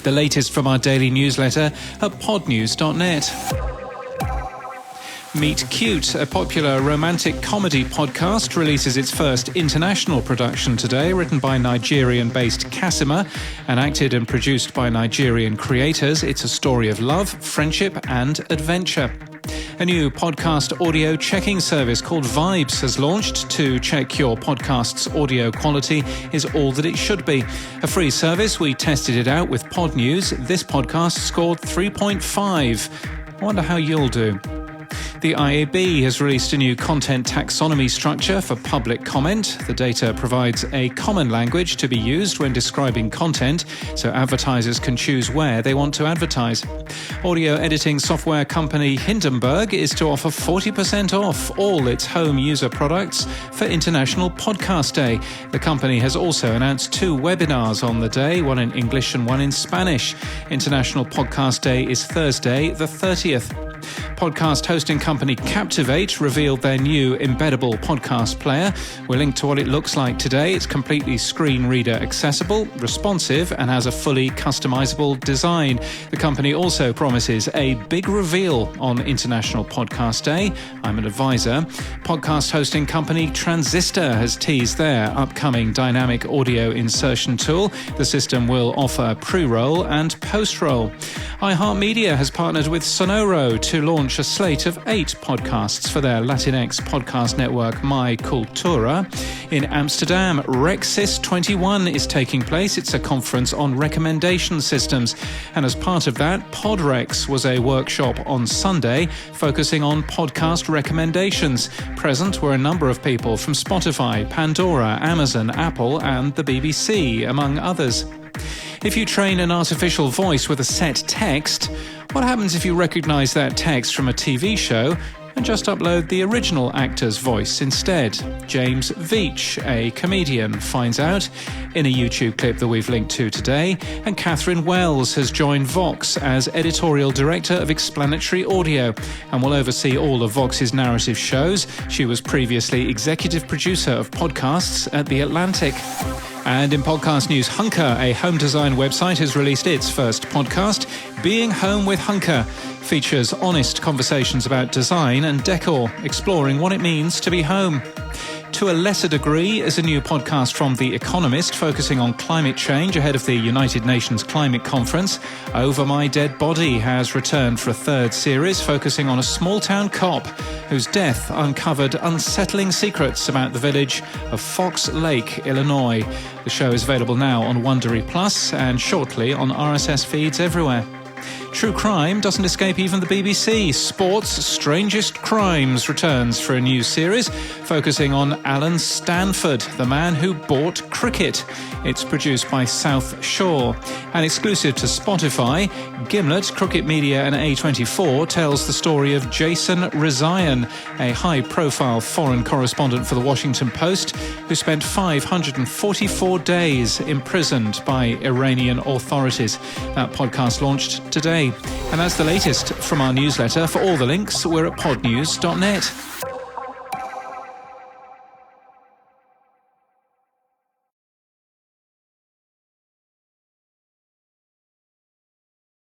The latest from our daily newsletter at podnews.net. Meet Cute, a popular romantic comedy podcast, releases its first international production today, written by Nigerian-based Cassima and acted and produced by Nigerian creators. It's a story of love, friendship and adventure. A new podcast audio checking service called Vibes has launched to check your podcast's audio quality is all that it should be. A free service, we tested it out with Pod News. This podcast scored 3.5. I wonder how you'll do. The IAB has released a new content taxonomy structure for public comment. The data provides a common language to be used when describing content, so advertisers can choose where they want to advertise. Audio editing software company Hindenburg is to offer 40% off all its home user products for International Podcast Day. The company has also announced 2 webinars on the day, one in English and one in Spanish. International Podcast Day is Thursday, the 30th. Podcast hosting company Captivate revealed their new embeddable podcast player. We'll link to what it looks like today. It's completely screen reader accessible, responsive, and has a fully customizable design. The company also promises a big reveal on International Podcast Day. I'm an advisor. Podcast hosting company Transistor has teased their upcoming dynamic audio insertion tool. The system will offer pre-roll and post-roll. iHeartMedia has partnered with Sonoro to launch a slate of 8 podcasts for their Latinx podcast network My Cultura. In Amsterdam, Rexis 21 is taking place. It's a conference on recommendation systems. And as part of that, Podrex was a workshop on Sunday focusing on podcast recommendations. Present were a number of people from Spotify, Pandora, Amazon, Apple and the BBC, among others. If you train an artificial voice with a set text, what happens if you recognize that text from a TV show and just upload the original actor's voice instead? James Veitch, a comedian, finds out in a YouTube clip that we've linked to today. And Catherine Wells has joined Vox as editorial director of Explanatory Audio and will oversee all of Vox's narrative shows. She was previously executive producer of podcasts at The Atlantic. And in podcast news, Hunker, a home design website, has released its first podcast, Being Home with Hunker. Features honest conversations about design and decor, exploring what it means to be home. To a lesser degree is a new podcast from The Economist focusing on climate change ahead of the United Nations Climate Conference. Over My Dead Body has returned for a 3rd series focusing on a small-town cop whose death uncovered unsettling secrets about the village of Fox Lake, Illinois. The show is available now on Wondery Plus and shortly on RSS feeds everywhere. True crime doesn't escape even the BBC. Sport's Strangest Crimes returns for a new series focusing on Alan Stanford, the man who bought cricket. It's produced by South Shore. And exclusive to Spotify, Gimlet, Crooked Media and A24 tells the story of Jason Rezaian, a high-profile foreign correspondent for the Washington Post who spent 544 days imprisoned by Iranian authorities. That podcast launched today. And that's the latest from our newsletter. For all the links, we're at podnews.net.